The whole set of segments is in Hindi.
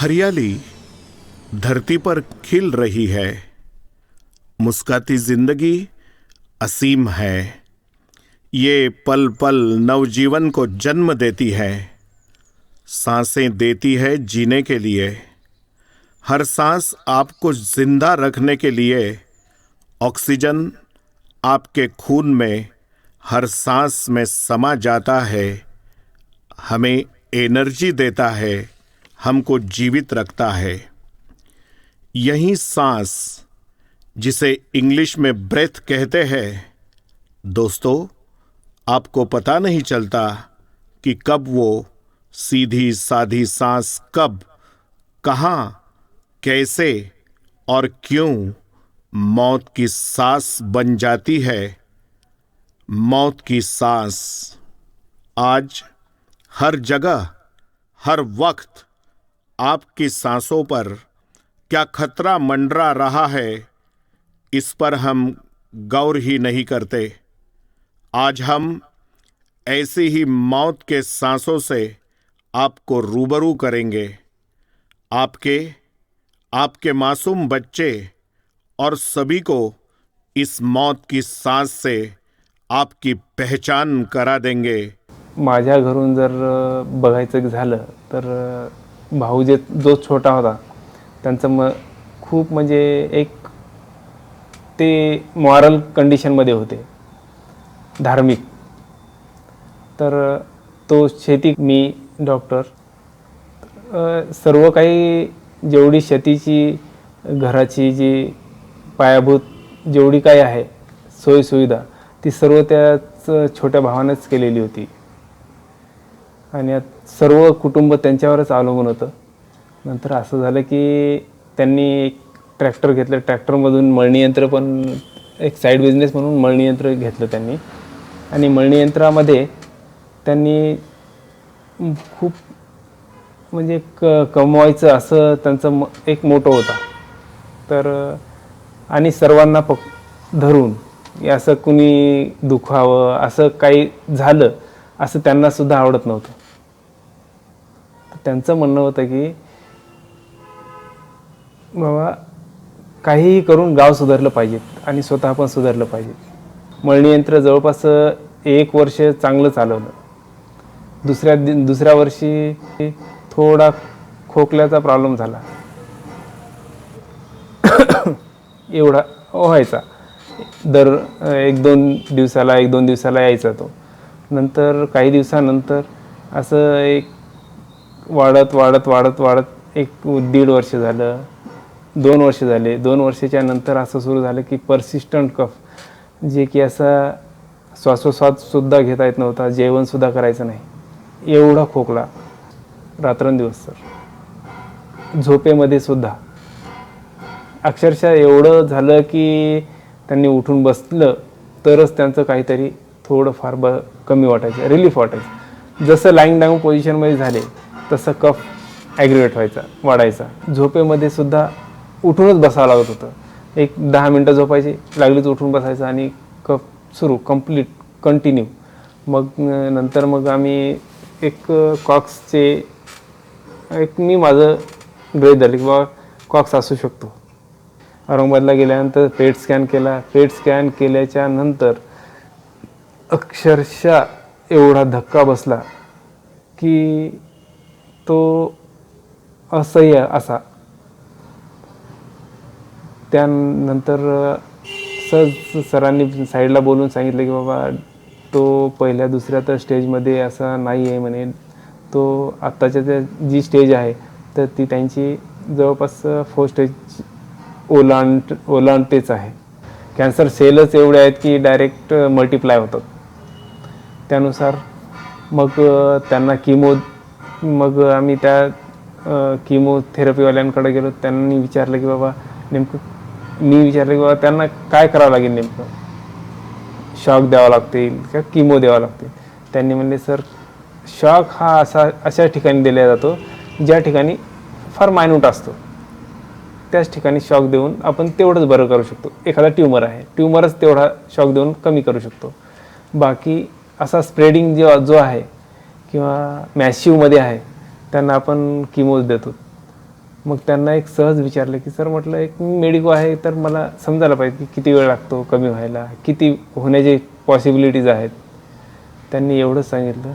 हरियाली धरती पर खिल रही है, मुस्काती जिंदगी असीम है। ये पल पल नवजीवन को जन्म देती है, सांसें देती है जीने के लिए। हर सांस आपको जिंदा रखने के लिए। ऑक्सीजन आपके खून में हर सांस में समा जाता है, हमें एनर्जी देता है, हमको जीवित रखता है। यही सांस जिसे इंग्लिश में ब्रेथ कहते हैं, दोस्तों आपको पता नहीं चलता कि कब वो सीधी साधी सांस कब, कहाँ, कैसे और क्यों मौत की सांस बन जाती है। मौत की सांस आज हर जगह, हर वक्त आपकी सांसों पर क्या खतरा मंडरा रहा है, इस पर हम गौर ही नहीं करते। आज हम ऐसी ही मौत के सांसों से आपको रूबरू करेंगे। आपके मासूम बच्चे और सभी को इस मौत की सांस से आपकी पहचान करा देंगे। माझ्या घरून जर बघायचं झालं तर भाऊ जो छोटा होता त्यांचं खूप म्हणजे एक ते मॉरल कंडिशनमध्ये होते, धार्मिक। तर तो शेती, मी डॉक्टर, सर्व काही जेवढी शेतीची घराची जी पायाभूत जेवढी काही आहे सोयीसुविधा ती सर्व त्याच छोट्या भावानेच केलेली होती आणि सर्व कुटुंब त्यांच्यावरच अवलंबून होतं। नंतर असं झालं की त्यांनी एक ट्रॅक्टर घेतलं, ट्रॅक्टरमधून मळणी यंत्र पण एक साईड बिझनेस म्हणून मळणी यंत्र घेतलं त्यांनी आणि मळणी यंत्रामध्ये त्यांनी खूप म्हणजे कमवायचं असं त्यांचं एक मोटो होता। तर आणि सर्वांना धरून असं कुणी दुखावं असं काही झालं असं त्यांना सुद्धा आवडत नव्हतं। त्यांचं म्हणणं होतं की बाबा काहीही करून गाव सुधारलं पाहिजे आणि स्वतः पण सुधारलं पाहिजे। मळणी यंत्र जवळपास 1 वर्ष चांगलं चालवलं। दुसऱ्या वर्षी थोडा खोकल्याचा प्रॉब्लेम झाला, एवढा व्हायचा। दर 1-2 दिवसाला यायचा तो। नंतर काही दिवसानंतर असं एक वाढत 1-1.5 वर्ष झालं, 2 वर्ष झाले। 2 वर्षाच्या नंतर असं सुरू झालं की परसिस्टंट कफ, जे की असं श्वासोच्छ्वास सुद्धा घेता येत नव्हता, जेवण सुद्धा करायचं नाही, एवढा खोकला रात्रंदिवस। सर झोपेमध्ये सुद्धा अक्षरशः एवढं झालं की त्यांनी उठून बसलं तरच त्यांचं काहीतरी थोडंफार कमी वाटायचं, रिलीफ वाटायचं। जसं लाईंग डाऊन पोझिशनमध्ये झाले तसं कफ ॲग्रिवेट व्हायचा, वाढायचा। झोपेमध्ये सुद्धा उठूनच बसावं लागत होतं। एक 10 मिनटं झोपायची, लागलीच उठून बसायचं आणि कफ सुरू, कंटिन्यू। मग नंतर मग आम्ही एक कॉक्सचे मी माझं गृहीत धरलं की बाबा कॉक्स असू शकतो। औरंगाबादला गेल्यानंतर पेट स्कॅन केला। पेट स्कॅन केल्याच्या नंतर अक्षरशः एवढा धक्का बसला की तो असह्य असा। त्यानंतर सहज सरांनी साईडला बोलून सांगितलं की बाबा तो पहिल्या दुसऱ्या तर स्टेजमध्ये असा नाही आहे म्हणे, तो आत्ताच्या त्या जी स्टेज आहे तर ती त्यांची जवळपास 4 स्टेज ओलांडतेच आहे। कॅन्सर सेलच एवढे आहेत की डायरेक्ट मल्टिप्लाय होतात। त्यानुसार मग त्यांना मग आम्ही त्या किमोथेरपीवाल्यांकडे गेलो। त्यांनी विचारलं की बाबा मी विचारलं की बाबा त्यांना काय करावं लागेल, नेमकं शॉक द्यावा लागतील का किमो द्यावा लागतील। त्यांनी म्हणले सर शॉक हा अशा ठिकाणी दिला जातो ज्या ठिकाणी फार मायन्यूट असतो, त्याच ठिकाणी शॉक देऊन आपण तेवढंच बरं करू शकतो। एखादा ट्यूमर आहे, ट्यूमरच तेवढा शॉक देऊन कमी करू शकतो। बाकी असा स्प्रेडिंग जो आहे किंवा मॅसिव्हमध्ये आहे त्यांना आपण किमोज देतो। मग त्यांना एक सहज विचारलं की सर म्हटलं एक मी मेडिको आहे तर मला समजायला पाहिजे की किती वेळ लागतो कमी व्हायला, किती होण्याचे पॉसिबिलिटीज आहेत. त्यांनी एवढंच सांगितलं,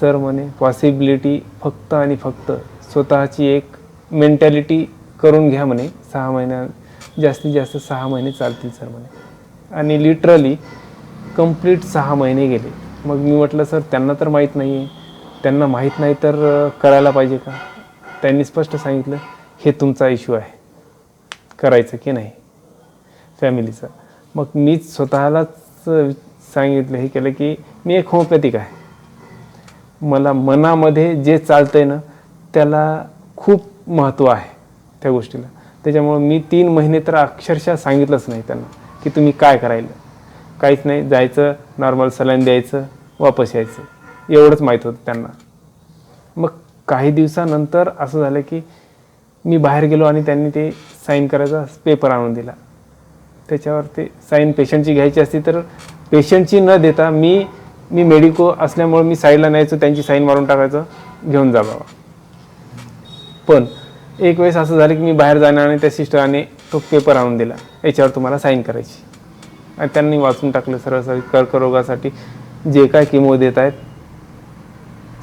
सर म्हणे पॉसिबिलिटी फक्त आणि फक्त स्वतःची एक मेंटॅलिटी करून घ्या म्हणे, 6 महिन्या जास्तीत जास्त 6 महिने चालतील सर म्हणे. आणि लिटरली कंप्लीट 6 महिने गेले. मग मी म्हटलं सर त्यांना तर माहीत नाही आहे, त्यांना माहीत नाही तर करायला पाहिजे का? त्यांनी स्पष्ट सांगितलं हे तुमचा इश्यू आहे, करायचं की नाही फॅमिलीचा. मग मीच स्वतःलाच सांगितलं हे केलं की मी एक होमिओपॅथिक आहे, मला मनामध्ये जे चालतं आहे ना त्याला खूप महत्त्व आहे त्या गोष्टीला. त्याच्यामुळं मी 3 महिने तर अक्षरशः सांगितलंच नाही त्यांना की तुम्ही काय करायला, काहीच नाही, जायचं नॉर्मल सलाईन द्यायचं वापस यायचं, एवढंच माहीत होतं त्यांना. मग काही दिवसानंतर असं झालं की मी बाहेर गेलो आणि त्यांनी ते साईन करायचा पेपर आणून दिला. त्याच्यावर ते साईन पेशंटची घ्यायची असती तर पेशंटची न देता मी मेडिको असल्यामुळे मी साईडला न्यायचो, त्यांची साईन मारून टाकायचं, घेऊन जा बाबा. पण एक वेळेस असं झालं की मी बाहेर जाणार आणि त्या सिस्टरने तो पेपर आणून दिला, याच्यावर तुम्हाला साईन करायची. आणि त्यांनी वाचून टाकलं सरळ कर्करोगासाठी जे काय किमो देत आहेत,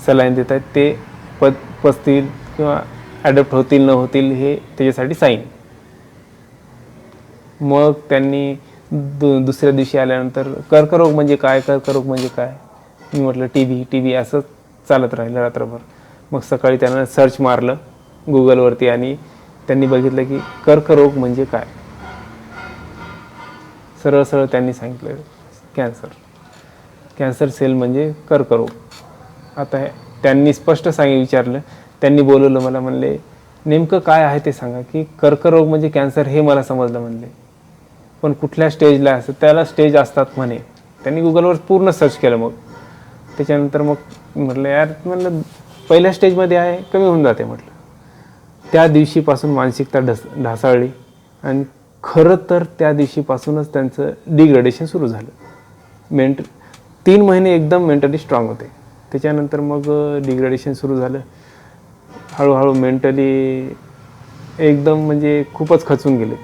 सलाईन देत आहेत ते पचतील किंवा ॲडप्ट होतील न होतील हे त्याच्यासाठी साईन. मग त्यांनी दुसऱ्या दिवशी आल्यानंतर कर्करोग म्हणजे काय, कर्करोग म्हणजे काय, मी म्हटलं टी बी असं चालत राहिलं रात्रभर. मग सकाळी त्यांना सर्च मारलं गुगलवरती आणि त्यांनी बघितलं की कर्करोग म्हणजे काय. सरळ सरळ त्यांनी सांगितलं कॅन्सर सेल म्हणजे कर्करोग. आता त्यांनी स्पष्ट विचारलं, त्यांनी बोलवलं मला, म्हणले नेमकं काय आहे ते सांगा. की कर्करोग म्हणजे कॅन्सर हे मला समजलं म्हणले, पण कुठल्या स्टेजला असतं त्याला स्टेज असतात म्हणे. त्यांनी गुगलवर पूर्ण सर्च केलं. मग त्याच्यानंतर मग म्हटलं यार, म्हटलं पहिल्या स्टेजमध्ये आहे, कमी होऊन जाते म्हटलं. त्या दिवशीपासून मानसिकता ढासळली आणि खरं तर त्या दिवशीपासूनच त्यांचं डिग्रेडेशन सुरू झालं. 3 महिने एकदम मेंटली स्ट्रॉंग होते, त्याच्यानंतर मग डिग्रेडेशन सुरू झालं. हळूहळू मेंटली एकदम म्हणजे खूपच खचून गेले.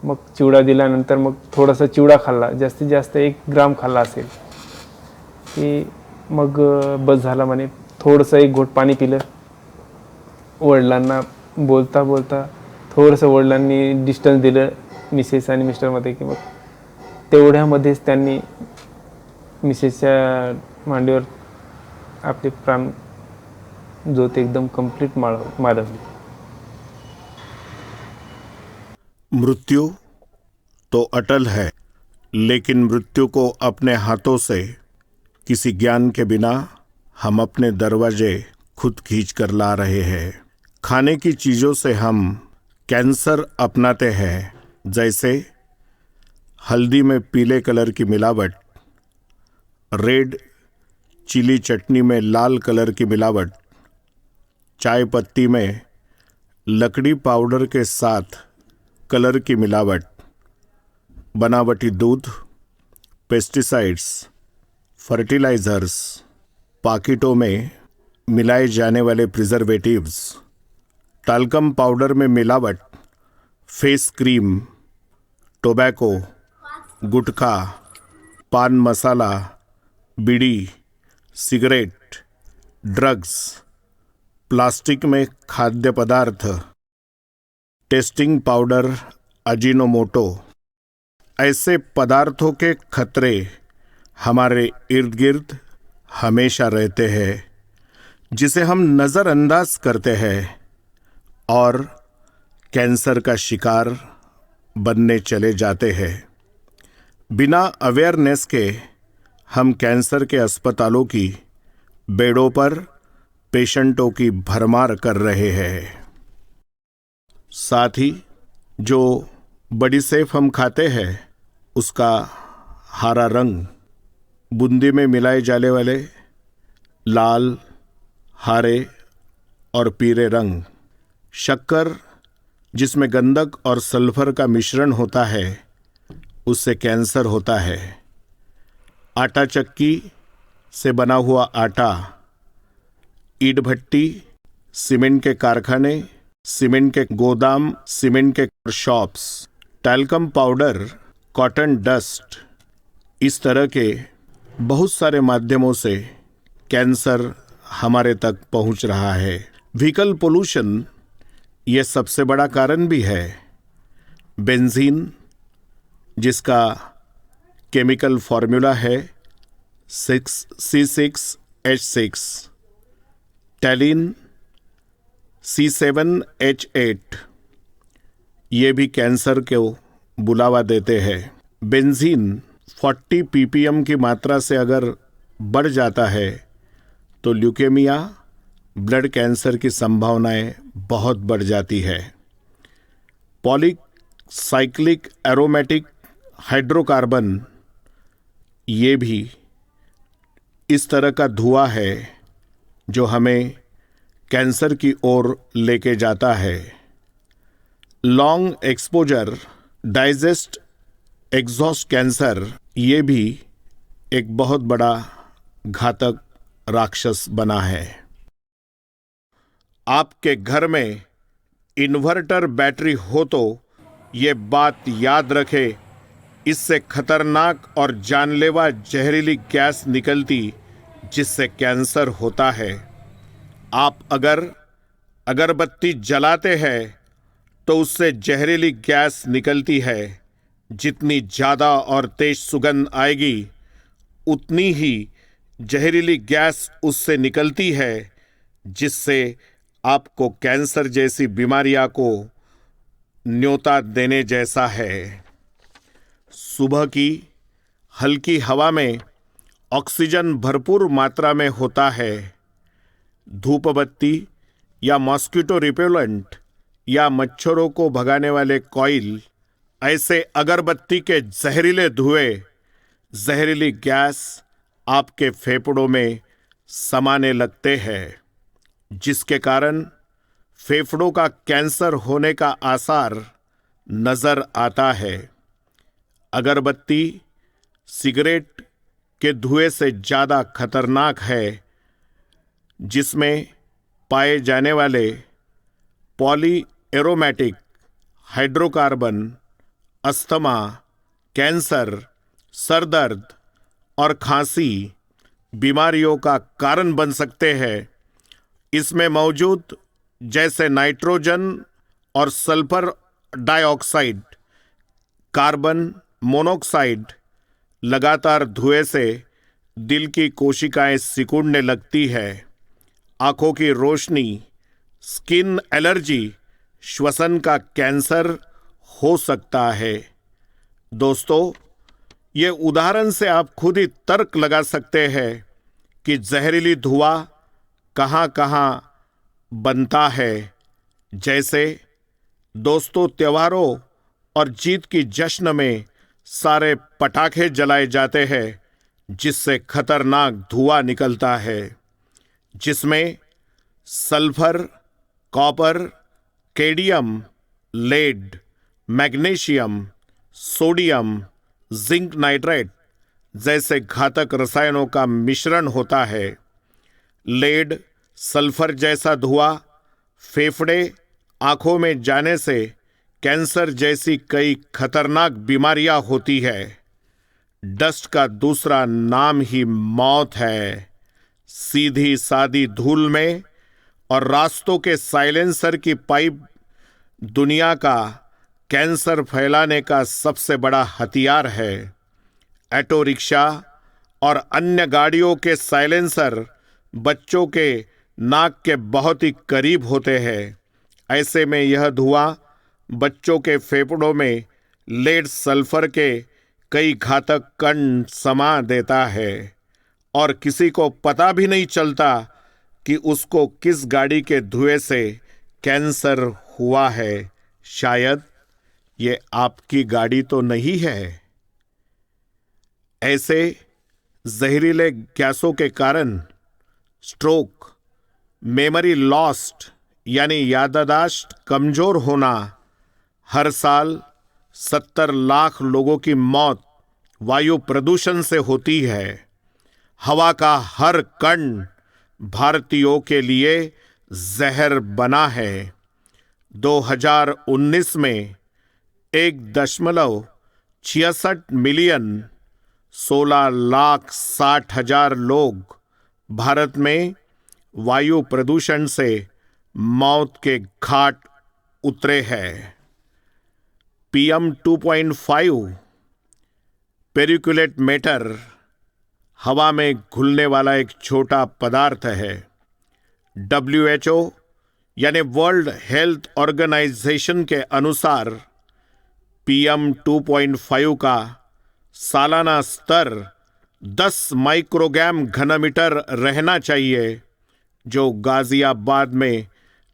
मग चिवडा दिल्यानंतर मग थोडासा चिवडा खाल्ला, जास्तीत जास्त 1 ग्राम खाल्ला असेल की मग बस झाला म्हणे. थोडंसं 1 घोट पाणी पिलं. वडिलांना बोलता बोलता थोडंसं वडिलांनी डिस्टन्स दिलं मिसेस आणि मिस्टरमध्ये, की मग तेवढ्यामध्येच त्यांनी मिसेसच्या मांडीवर आपले प्राण ज्योत एकदम कंप्लीट मालवली. मृत्यु तो अटल है, लेकिन मृत्यु को अपने हाथों से किसी ज्ञान के बिना हम अपने दरवाजे खुद खींच कर ला रहे हैं. खाने की चीजों से हम कैंसर अपनाते हैं, जैसे हल्दी में पीले कलर की मिलावट, रेड चिली चटनी में लाल कलर की मिलावट, चाय पत्ती में लकड़ी पाउडर के साथ कलर की मिलावट, बनावटी दूध, पेस्टिसाइड्स, फर्टिलाइजर्स, पाकिटों में मिलाए जाने वाले प्रिजर्वेटिव्स, टाल्कम पाउडर में मिलावट, फेस क्रीम, टोबैको, गुटखा, पान मसाला, बीड़ी, सिगरेट, ड्रग्स, प्लास्टिक में खाद्य पदार्थ, टेस्टिंग पाउडर, अजीनोमोटो, ऐसे पदार्थों के खतरे हमारे इर्द गिर्द हमेशा रहते हैं, जिसे हम नज़रअंदाज करते हैं और कैंसर का शिकार बनने चले जाते हैं. बिना अवेयरनेस के हम कैंसर के अस्पतालों की बेडों पर पेशेंटों की भरमार कर रहे हैं. साथ ही जो बड़ी सेफ हम खाते हैं उसका हरा रंग, बूंदी में मिलाए जाने वाले लाल, हरे और पीले रंग, शक्कर जिसमें गंधक और सल्फर का मिश्रण होता है, उससे कैंसर होता है. आटा चक्की से बना हुआ आटा, ईंट भट्टी, सीमेंट के कारखाने, सीमेंट के गोदाम, सीमेंट के shops, talcum powder, cotton dust, इस तरह के बहुत सारे माध्यमों से कैंसर हमारे तक पहुंच रहा है. व्हीकल पोल्यूशन ये सबसे बड़ा कारण भी है. बेंजीन, जिसका केमिकल फॉर्मूला है C6H6, टैलिन C7H8, ये भी कैंसर को बुलावा देते हैं. बेंजीन 40 ppm की मात्रा से अगर बढ़ जाता है तो ल्यूकेमिया, ब्लड कैंसर की संभावनाएं बहुत बढ़ जाती है. पॉलीसाइक्लिक एरोमेटिक हाइड्रोकार्बन, ये भी इस तरह का धुआं है जो हमें कैंसर की ओर लेके जाता है. Long exposure digest exhaust cancer, ये भी एक बहुत बड़ा घातक राक्षस बना है. आपके घर में इन्वर्टर बैटरी हो तो ये बात याद रखें, इससे खतरनाक और जानलेवा जहरीली गैस निकलती जिससे कैंसर होता है. आप अगर अगरबत्ती जलाते हैं तो उससे जहरीली गैस निकलती है. जितनी ज़्यादा और तेज सुगंध आएगी उतनी ही जहरीली गैस उससे निकलती है, जिससे आपको कैंसर जैसी बीमारियां को न्योता देने जैसा है. सुबह की हल्की हवा में ऑक्सीजन भरपूर मात्रा में होता है. धूप बत्ती या मॉस्किटो रिपेलेंट या मच्छरों को भगाने वाले कॉइल, ऐसे अगरबत्ती के जहरीले धुएं, जहरीली गैस आपके फेफड़ों में समाने लगते हैं, जिसके कारण फेफड़ों का कैंसर होने का आसार नजर आता है. अगरबत्ती सिगरेट के धुएं से ज़्यादा खतरनाक है, जिसमें पाए जाने वाले poly aromatic hydrocarbon asthma, cancer, sir दर्द और खांसी बीमारियों का कारण बन सकते हैं। इसमें मौजूद जैसे नाइट्रोजन और सल्फर डाइऑक्साइड, कार्बन मोनोऑक्साइड लगातार धुएं से दिल की कोशिकाएं सिकुड़ने लगती है। आंखों की रोशनी, स्किन एलर्जी, श्वसन का कैंसर हो सकता है। दोस्तों, ये उदाहरण से आप खुद ही तर्क लगा सकते हैं कि जहरीली धुआं कहाँ कहाँ बनता है। जैसे दोस्तों, त्योहारों और जीत की जश्न में सारे पटाखे जलाए जाते हैं, जिससे खतरनाक धुआं निकलता है, जिसमें sulphur, copper, cadmium, lead, magnesium, sodium, zinc nitrate जैसे घातक रसायनों का मिश्रण होता है। लेड, सल्फर जैसा धुआं फेफड़े, आंखों में जाने से कैंसर जैसी कई खतरनाक बीमारियां होती है। डस्ट का दूसरा नाम ही मौत है। सीधी सादी धूल में और रास्तों के साइलेंसर की पाइप दुनिया का कैंसर फैलाने का सबसे बड़ा हथियार है। ऑटो रिक्शा और अन्य गाड़ियों के साइलेंसर बच्चों के नाक के बहुत ही करीब होते हैं। ऐसे में यह धुआं बच्चों के फेफड़ों में लेड सल्फर के कई घातक कण समा देता है और किसी को पता भी नहीं चलता कि उसको किस गाड़ी के धुएं से कैंसर हुआ है। शायद ये आपकी गाड़ी तो नहीं है। ऐसे जहरीले गैसों के कारण स्ट्रोक, मेमोरी लॉस्ट यानी याददाश्त कमजोर होना, हर साल 70 लाख लोगों की मौत वायु प्रदूषण से होती है। हवा का हर कण भारतीयों के लिए जहर बना है। 2019 में 1.66 मिलियन 16,60,000 लोग भारत में वायु प्रदूषण से मौत के घाट उतरे हैं। PM 2.5 पेरिकुलेट मैटर हवा में घुलने वाला एक छोटा पदार्थ है। WHO यानी वर्ल्ड हेल्थ ऑर्गेनाइजेशन के अनुसार PM 2.5 का सालाना स्तर 10 माइक्रोग्राम घनमीटर रहना चाहिए, जो गाजियाबाद में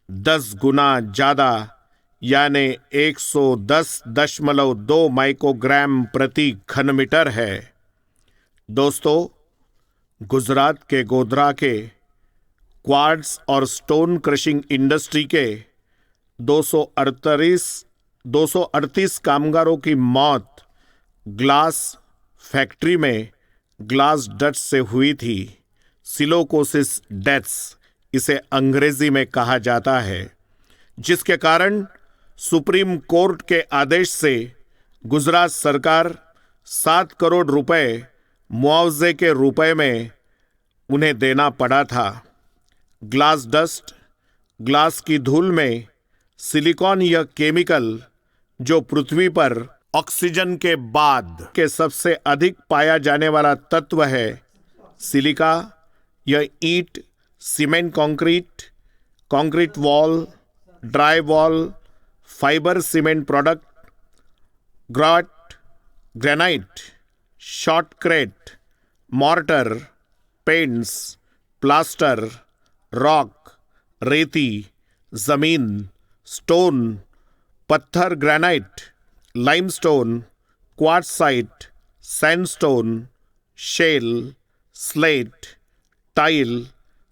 10 गुना ज़्यादा यानी 110.2 माइक्रोग्राम प्रति घनमीटर है। दोस्तों, गुजरात के गोधरा के क्वार्ट्ज और स्टोन क्रशिंग इंडस्ट्री के 238 कामगारों की मौत ग्लास फैक्ट्री में ग्लास डस्ट से हुई थी। सिलोकोसिस डेथ्स इसे अंग्रेजी में कहा जाता है, जिसके कारण सुप्रीम कोर्ट के आदेश से गुजरात सरकार 7 करोड़ रुपए मुआवजे के रुपए में उन्हें देना पड़ा था। ग्लास डस्ट, ग्लास की धूल में सिलिकॉन यह केमिकल जो पृथ्वी पर ऑक्सीजन के बाद के सबसे अधिक पाया जाने वाला तत्व है। सिलिका यह ईंट, cement, concrete wall, dry wall, fibre cement product, granite, shotcrete, mortar, paints, plaster, rock, रेती, जमीन, स्टोन, पत्थर, granite, limestone, quartzite, sandstone, shale, slate, tile,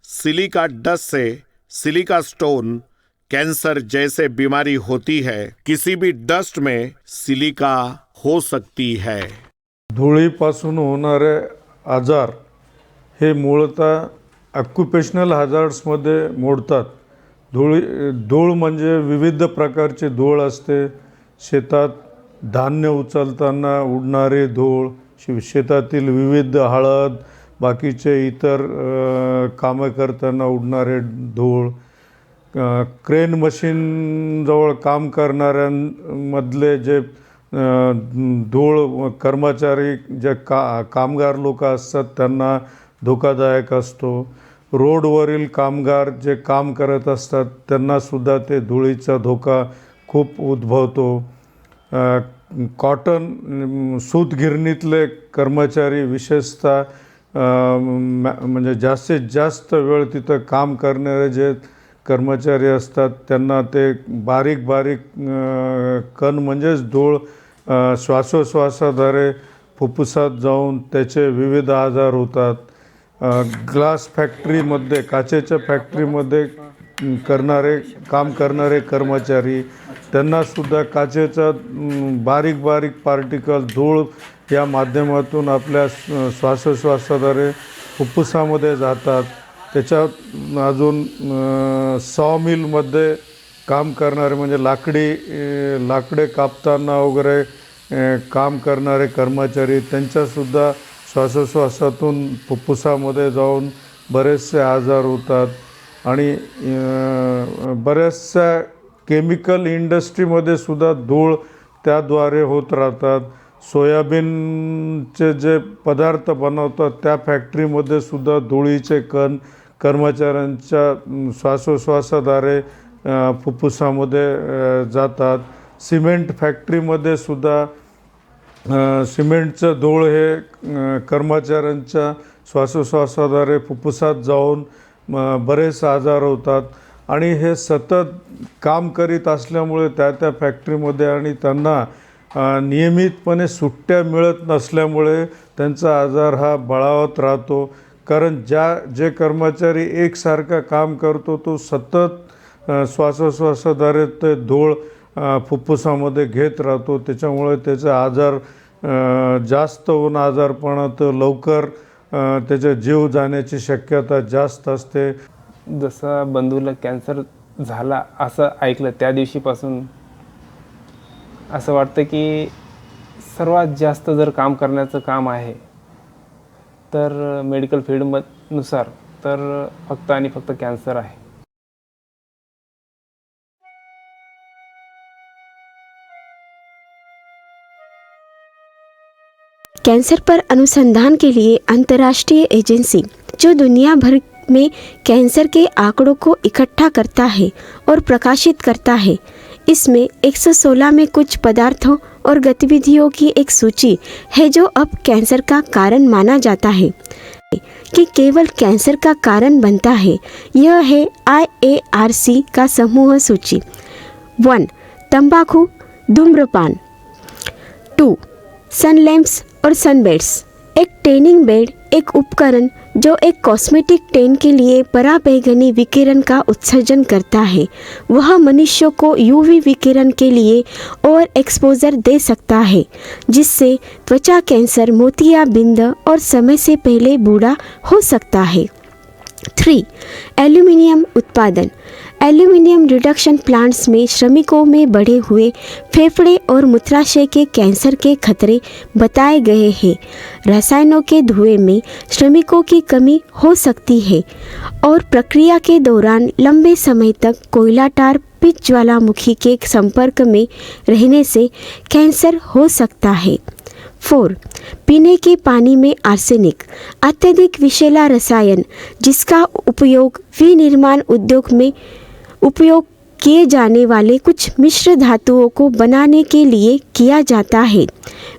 silica dust से सिलिका स्टोन कैंसर जैसे बीमारी होती है। किसी भी डस्ट में सिलिका हो सकती है। धुळीपासून होणारे आजार हे मूळतः ऑक्युपेशनल हॅझार्ड्समध्ये मोडतात. धूळ म्हणजे विविध प्रकारची धूळ असते. शेतात धान्य उचलताना उडणारे धूळ, शेतातील विविध हळद, बाकीचे इतर कामं करताना उडणारे धूळ, क्रेन मशीनजवळ काम करणाऱ्यांमधले जे धूळ, कर्मचारी जे कामगार लोक असतात त्यांना धोकादायक असतो. रोडवरील कामगार जे काम करत असतात त्यांनासुद्धा ते धुळीचा धोका खूप उद्भवतो. कॉटन सूतगिरणीतले कर्मचारी विशेषतः म्हणजे जास्तीत जास्त वेळ तिथं काम करणारे जे कर्मचारी असतात त्यांना ते बारीक बारीक कण म्हणजेच धूळ श्वासोश्वासाद्वारे फुफ्फुसात जाऊन त्याचे विविध आजार होतात. ग्लास फॅक्टरीमध्ये, काचेच्या फॅक्टरीमध्ये काम करणारे कर्मचारी त्यांनासुद्धा काचेचा बारीक बारीक पार्टिकल धूळ या माध्यमातून आपल्या श्वासोश्वासाद्वारे फुफ्फुसामध्ये जातात. त्याच्यात अजून सॉमिलमध्ये काम करणारे म्हणजे लाकडे कापताना वगैरे काम करणारे कर्मचारी त्यांच्यासुद्धा श्वासोश्वासातून फुफ्फुसामध्ये जाऊन बरेचसे आजार होतात. आणि बऱ्याचशा केमिकल इंडस्ट्रीमध्ये सुद्धा धूळ त्याद्वारे होत राहतात. सोयाबीनचे जे पदार्थ बनवतात त्या फॅक्टरीमध्ये सुद्धा धुळीचे कण कर्मचाऱ्यांच्या श्वासोश्वासाद्वारे फुफ्फुसामध्ये जातात. सिमेंट फॅक्टरीमध्ये सुद्धा सिमेंटचं धूळ हे कर्मचाऱ्यांच्या श्वासोश्वासाद्वारे फुफ्फुसात जाऊन बरेच आजार होतात. आणि हे सतत काम करीत असल्यामुळे त्या फॅक्टरीमध्ये आणि त्यांना नियमितपणे सुट्ट्या मिळत नसल्यामुळे त्यांचा आजार हा बळावत राहतो. कारण जे कर्मचारी एकसारखा काम करतो तो सतत श्वासोश्वासाद्वारे ते धूळ फुफ्फुसामध्ये घेत राहतो. त्याच्यामुळे त्याचा आजार जास्त होऊन आजारपणात लवकर त्याचा जीव जाण्याची शक्यता जास्त असते. जसा बंधूला कॅन्सर झाला असं ऐकलं त्या दिवशीपासून असं वाटतं की सर्वात जास्त जर काम करण्याचं काम आहे तर मेडिकल फील्डनुसार तर फक्त आणि फक्त कॅन्सर आहे. कैंसर पर अनुसंधान के लिए अंतर्राष्ट्रीय एजेंसी जो दुनिया भर में कैंसर के आंकड़ों को इकट्ठा करता है और प्रकाशित करता है, इसमें 116 में कुछ पदार्थों और गतिविधियों की एक सूची है जो अब कैंसर का कारण माना जाता है कि केवल कैंसर का कारण बनता है. यह है IARC का समूह सूची. 1. तंबाकू, धूम्रपान. 2. सन लैंप्स और सनबेड्स. एक टैनिंग बेड एक उपकरण जो एक कॉस्मेटिक टैन के लिए पराबैंगनी विकिरण का उत्सर्जन करता है. वह मनुष्यों को UV विकिरण के लिए और एक्सपोजर दे सकता है जिससे त्वचा कैंसर, मोतियाबिंद और समय से पहले बूढ़ा हो सकता है. 3. एल्यूमिनियम उत्पादन. एल्यूमिनियम रिडक्शन प्लांट्स में श्रमिकों में बढ़े हुए फेफड़े और मूत्राशय के कैंसर के खतरे बताए गए हैं. रसायनों के धुएं में श्रमिकों की कमी हो सकती है और प्रक्रिया के दौरान लंबे समय तक कोयला टार पिच ज्वालामुखी के संपर्क में रहने से कैंसर हो सकता है. 4. पीने के पानी में आर्सेनिक. अत्यधिक विषैला रसायन जिसका उपयोग विनिर्माण उद्योग में उपयोग किए जाने वाले कुछ मिश्र धातुओं को बनाने के लिए किया जाता है.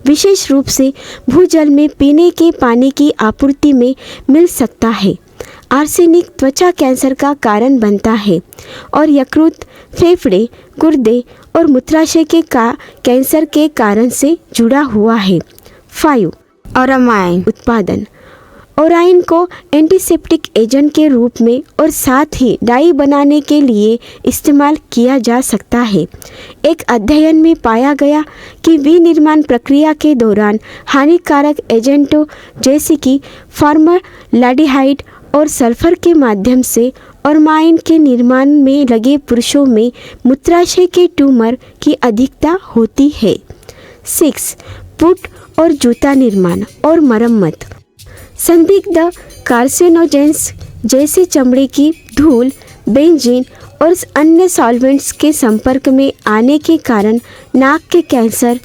विशेष रूप से भूजल में पीने के पानी की आपूर्ति में मिल सकता है. आर्सेनिक त्वचा कैंसर का कारण बनता है और यकृत, फेफड़े, गुर्दे और मूत्राशय के कैंसर के कारण से जुड़ा हुआ है. 5. ओरामाइन उत्पादन. ओराइन को एंटीसेप्टिक एजेंट के रूप में और साथ ही डाई बनाने के लिए इस्तेमाल किया जा सकता है. एक अध्ययन में पाया गया कि विनिर्माण प्रक्रिया के दौरान हानिकारक एजेंटों जैसे कि फॉर्मलाडिहाइड और सल्फर के माध्यम से ओरामाइन के निर्माण में लगे पुरुषों में मूत्राशय के ट्यूमर की अधिकता होती है. 6. बूट और जूता निर्माण और मरम्मत। संदिग्ध कार्सिनोजेंस जैसे चमड़े की धूल, बेंजीन और अन्य सॉल्वेंट्स के संपर्क में आने के कारण नाक के कैंसर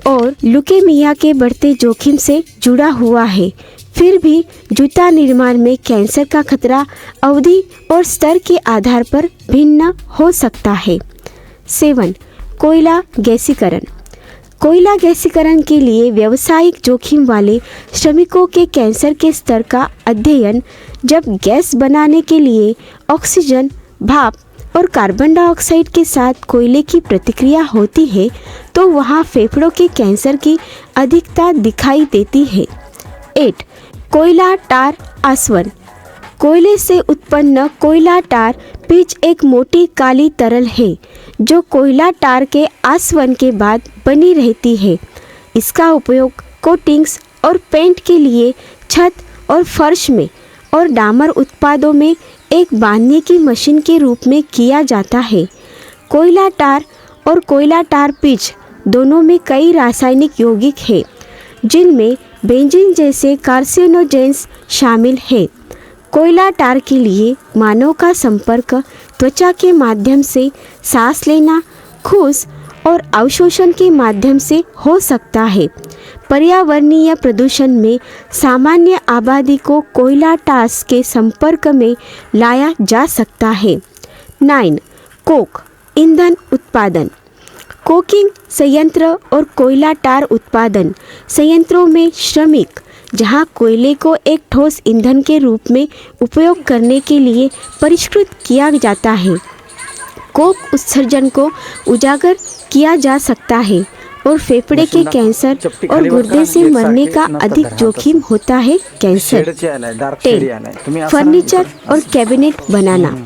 और ल्यूकेमिया के बढ़ते जोखिम से जुड़ा हुआ है। फिर भी जूता निर्माण में कैंसर का खतरा अवधि और स्तर के आधार पर भिन्न हो सकता है। 7. कोयला गैसीकरण। कोयला गैसीकरण के लिए व्यावसायिक जोखिम वाले श्रमिकों के कैंसर के स्तर का अध्ययन। जब गैस बनाने के लिए ऑक्सीजन, भाप और कार्बन डाइऑक्साइड के साथ कोयले की प्रतिक्रिया होती है तो वहाँ फेफड़ों के कैंसर की अधिकता दिखाई देती है। 8. कोयला टार आसवन। कोयले से उत्पन्न कोयला टार पिच एक मोटी काली तरल है जो कोयला टार के आसवन के बाद बनी रहती है। इसका उपयोग कोटिंग्स और पेंट के लिए छत और फर्श में और डामर उत्पादों में एक बांधने की मशीन के रूप में किया जाता है। कोयला टार और कोयला टार पिच दोनों में कई रासायनिक यौगिक हैं जिनमें बेंजीन जैसे कार्सिनोजेंस शामिल है। कोयला टार के लिए मानव का संपर्क त्वचा के माध्यम से, सांस लेना, खूस और अवशोषण के माध्यम से हो सकता है। पर्यावरणीय प्रदूषण में सामान्य आबादी को कोयला टार्स के संपर्क में लाया जा सकता है। 9. कोक ईंधन उत्पादन। कोकिंग संयंत्र और कोयला टार उत्पादन संयंत्रों में श्रमिक जहां कोयले को एक ठोस ईंधन के रूप में उपयोग करने के लिए परिष्कृत किया जाता है। कोक उत्सर्जन को उजागर किया जा सकता है और फेफड़े के कैंसर और गुर्दे से मरने का अधिक जोखिम होता है। कैंसर। 10. फर्नीचर और कैबिनेट बनाना।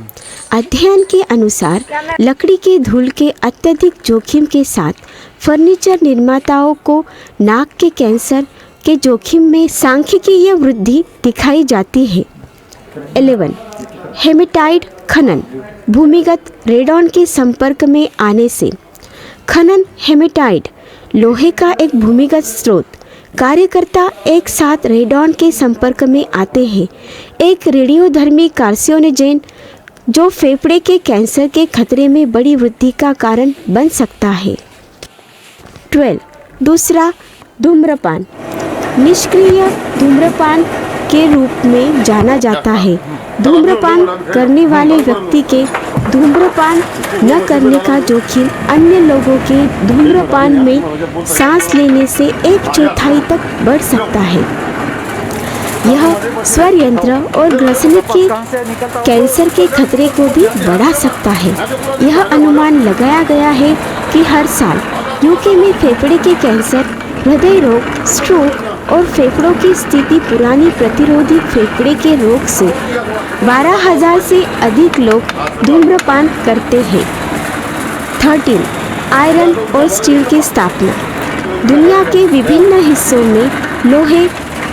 अध्ययन के अनुसार लकड़ी के धूल के अत्यधिक जोखिम के साथ फर्नीचर निर्माताओं को नाक के कैंसर के जोखिम में सांख्यिकीय वृद्धि दिखाई जाती है। 11. हेमेटाइट खनन। भूमिगत रेडॉन के संपर्क में आने से। खनन हेमेटाइट लोहे का एक भूमिगत स्रोत। कार्यकर्ता एक साथ रेडॉन के संपर्क में आते हैं, एक रेडियोधर्मी कार्सिनोजेन जो फेफड़े के कैंसर के खतरे में बड़ी वृद्धि का कारण बन सकता है। 12. दूसरा, धूम्रपान। निष्क्रिय धूम्रपान के रूप में जाना जाता है। धूम्रपान करने वाले व्यक्ति के धूम्रपान न करने का जोखिम अन्य लोगों के धूम्रपान में सांस लेने से 1/4 तक बढ़ सकता है। यह स्वर यंत्र और ग्रसनी के कैंसर के खतरे को भी बढ़ा सकता है। यह अनुमान लगाया गया है कि हर साल यूके में फेफड़े के कैंसर, हृदय रोग, स्ट्रोक और फेफड़ों की स्थिति पुरानी प्रतिरोधी फेफड़े के रोग से 12,000 से अधिक लोग धूम्रपान करते हैं। 13. आयरन और स्टील की स्थापना। दुनिया के विभिन्न हिस्सों में लोहे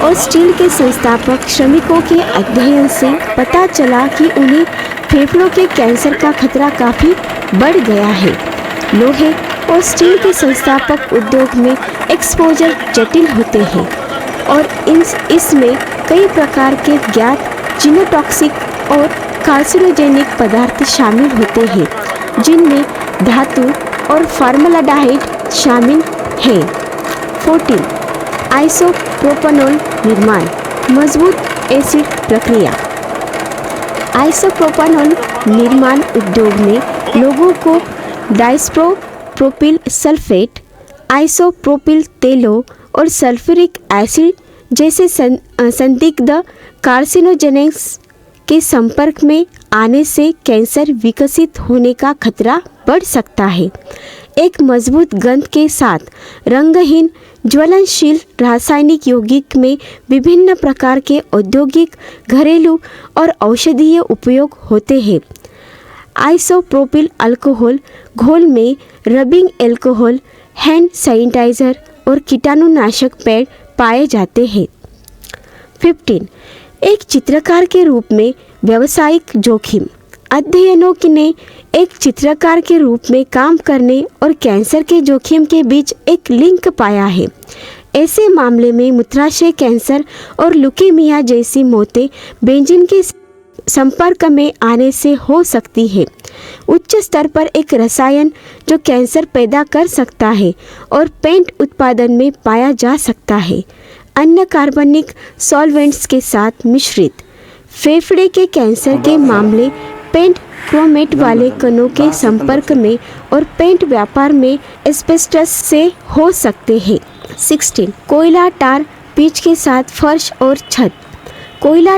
और स्टील के संस्थापक श्रमिकों के अध्ययन से पता चला कि उन्हें फेफड़ों के कैंसर का खतरा काफ़ी बढ़ गया है। लोहे और स्टील के संस्थापक उद्योग में एक्सपोजर जटिल होते हैं और इसमें कई प्रकार के ज्ञात जीनोटॉक्सिक और कार्सिनोजेनिक पदार्थ शामिल होते हैं जिनमें धातु और फॉर्मलाडेहाइड शामिल है। 14. आइसोप्रोपेनॉल निर्माण। मजबूत एसिड प्रक्रिया। आइसोप्रोपेनॉल निर्माण उद्योग में लोगों को डाइसप्रोपिल सल्फेट, आइसोप्रोपिल तेलों और सल्फ्यूरिक एसिड जैसे संदिग्ध कार्सिनोजेनेस के संपर्क में आने से कैंसर विकसित होने का खतरा बढ़ सकता है। एक मजबूत गंध के साथ रंगहीन ज्वलनशील रासायनिक यौगिक में विभिन्न प्रकार के औद्योगिक, घरेलू और औषधीय उपयोग होते हैं। आइसोप्रोपिल अल्कोहल घोल में रबिंग अल्कोहल, हैंड सैनिटाइजर और कीटाणुनाशक पैड पाए जाते हैं। 15. एक चित्रकार के रूप में व्यावसायिक जोखिम। अध्ययनों ने एक चित्रकार के रूप में काम करने और कैंसर के जोखिम के बीच एक लिंक पाया है। ऐसे मामले में मूत्राशय कैंसर और ल्यूकेमिया जैसी मौतें बेंजीन के संपर्क में आने से हो सकती है। उच्च स्तर पर एक रसायन जो कैंसर पैदा कर सकता है और पेंट उत्पादन में पाया जा सकता है, अन्य कार्बनिक सॉल्वेंट्स के साथ मिश्रित। फेफड़े के कैंसर के मामले पेंट क्रोमेट वाले कणों के संपर्क में और पेंट व्यापार में एस्बेस्टस से हो सकते हैं। 16. कोयला टार पिच के साथ फर्श और छत। कोयला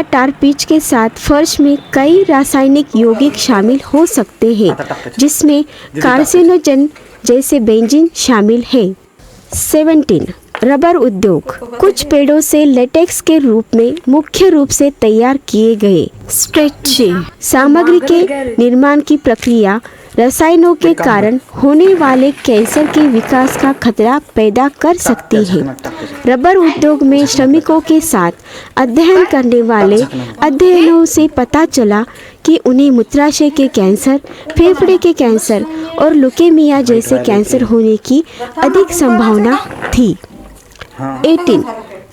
टार पिच के साथ फर्श में कई रासायनिक यौगिक शामिल हो सकते हैं, जिसमें कार्सिनोजन जैसे बेंजीन शामिल है। 17. रबर उद्योग। कुछ पेड़ों से लेटेक्स के रूप में मुख्य रूप से तैयार किए गए स्ट्रेचिंग सामग्री के निर्माण की प्रक्रिया रसायनों के कारण होने वाले कैंसर के विकास का खतरा पैदा कर सकती है। रबर उद्योग में श्रमिकों के साथ अध्ययन करने वाले अध्ययनों से पता चला कि उन्हें मूत्राशय के कैंसर, फेफड़े के कैंसर और ल्यूकेमिया जैसे कैंसर होने की अधिक संभावना थी। 18.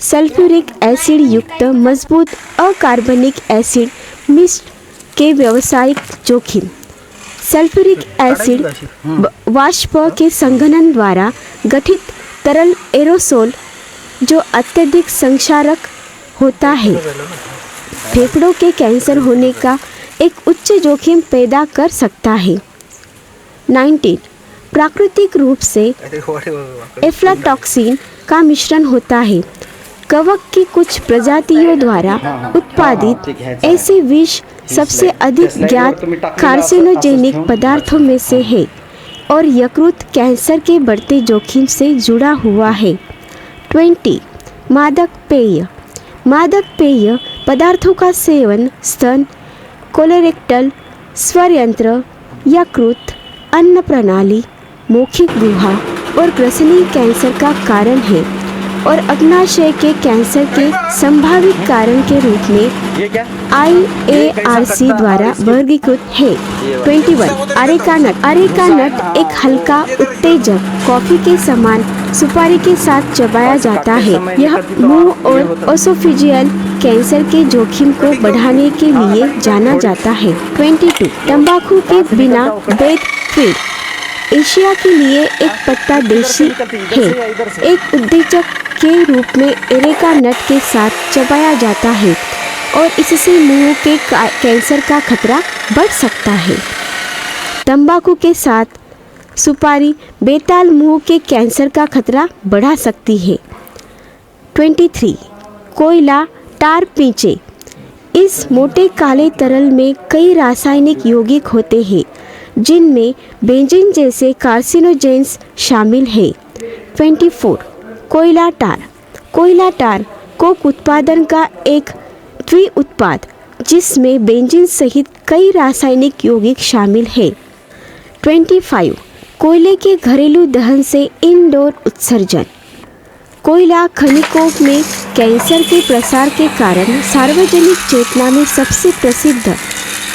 सल्फ्यूरिक एसिड युक्त मजबूत अकार्बनिक एसिड मिश्र के व्यावसायिक जोखिम। सल्फ्यूरिक एसिड वाष्प के संघनन द्वारा गठित तरल एरोसोल जो अत्यधिक संक्षारक होता है, फेफड़ों के कैंसर होने का एक उच्च जोखिम पैदा कर सकता है। 19. प्राकृतिक रूप से एफ्लाटॉक्सिन का मिश्रण होता है। कवक की कुछ प्रजातियों द्वारा उत्पादित ऐसे विष सबसे अधिक ज्ञात कार्सिनोजेनिक पदार्थों में से है और यकृत कैंसर के बढ़ते जोखिम से जुड़ा हुआ है। 20. मादक पेय। मादक पेय पदार्थों का सेवन स्तन, कोलोरेक्टल, स्वर यंत्र, यकृत, अन्न प्रणाली, मौखिक गुहा और ग्रसनी कैंसर का कारण है और अग्नाशय के कैंसर के संभावित कारण के रूप में IARC द्वारा वर्गीकृत है। 21. Areca nut. अरेका नट एक हल्का उत्तेजक कॉफी के समान सुपारी के साथ चबाया जाता है। यह मुंह और ओसोफेजियल कैंसर के जोखिम को बढ़ाने के लिए जाना जाता है। 22. तंबाकू के बिना बेड फीड। एशिया के लिए एक पत्ता देशी है। एक उत्तेजक के रूप में एरेका नट के साथ चबाया जाता है और इससे मुंह के कैंसर का खतरा बढ़ सकता है। तंबाकू के साथ सुपारी बेताल मुंह के कैंसर का खतरा बढ़ा सकती है। 23. कोयला टार पींचे। इस मोटे काले तरल में कई रासायनिक यौगिक होते हैं जिनमें बेंजीन जैसे कार्सिनोजेंस शामिल है। 24. कोयला टार। कोयला टार कोक उत्पादन का एक द्वि उत्पाद जिसमें बेंजीन सहित कई रासायनिक यौगिक शामिल है। 25. कोयले के घरेलू दहन से इंडोर उत्सर्जन। कोयला खनिकों में कैंसर के प्रसार के कारण सार्वजनिक चेतना में सबसे प्रसिद्ध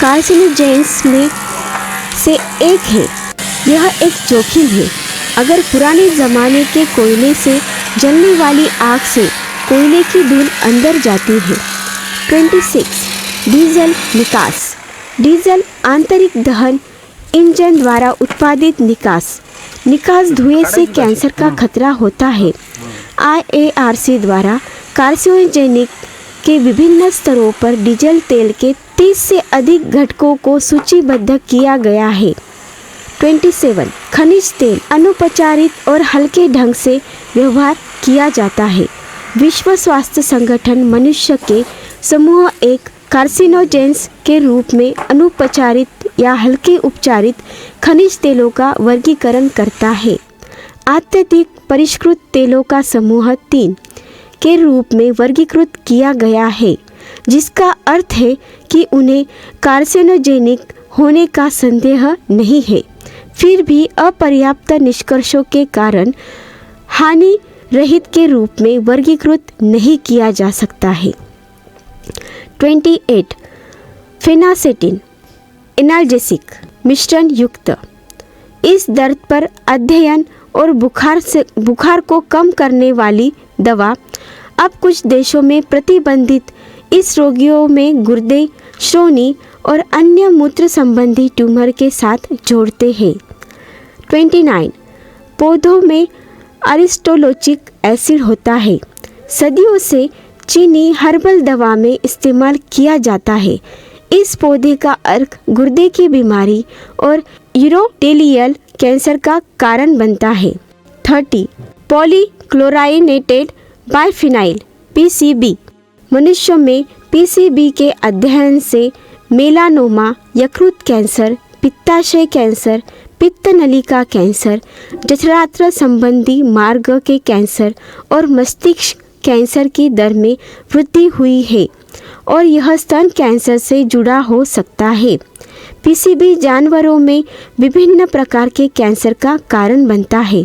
कार्सिनोजेंस में से एक है। यह एक जोखिम है। अगर पुराने ज़माने के कोयले से जलने वाली आग से कोयले की धूल अंदर जाती है। 26. डीजल निकास। डीजल आंतरिक दहन इंजन द्वारा उत्पादित निकास धुएं से कैंसर का खतरा होता है। IARC द्वारा कार्सिनोजेनिक के विभिन्न स्तरों पर डीजल तेल के 30 से अधिक घटकों को सूचीबद्ध किया गया है। 27. खनिज तेल अनुपचारित और हल्के ढंग से व्यवहार किया जाता है। विश्व स्वास्थ्य संगठन मनुष्य के समूह एक कार्सिनोजेंस के रूप में अनुपचारित या हल्के उपचारित खनिज तेलों का वर्गीकरण करता है। अत्यधिक परिष्कृत तेलों का समूह 3 के रूप में वर्गीकृत किया गया है, जिसका अर्थ है कि उन्हें कार्सिनोजेनिक होने का संदेह नहीं है, फिर भी अपर्याप्त निष्कर्षों के कारण हानि रहित के रूप में वर्गीकृत नहीं किया जा सकता है। 28. फेनासेटिन। एनाल्जेसिक मिश्रण युक्त। इस दर्द पर अध्ययन और बुखार को कम करने वाली दवा अब कुछ देशों में प्रतिबंधित। इस रोगियों में गुर्दे, श्रोणि और अन्य मूत्र संबंधी ट्यूमर के साथ जोड़ते हैं। 29 पौधों में अरिस्टोलोचिक एसिड होता है। सदियों से चीनी हर्बल दवा में इस्तेमाल किया जाता है। इस पौधे का अर्क गुर्दे की बीमारी और यूरोटेलियल कैंसर का कारण बनता है। 30 पॉलीक्लोराइनेटेड बाइफिनाइल PCB। मनुष्यों में PCB के अध्ययन से मेलानोमा, यकृत कैंसर, पित्ताशय कैंसर, पित्त नलिका कैंसर, जठरांत्र संबंधी मार्ग के कैंसर और मस्तिष्क कैंसर की दर में वृद्धि हुई है और यह स्तन कैंसर से जुड़ा हो सकता है। PCB जानवरों में विभिन्न प्रकार के कैंसर का कारण बनता है।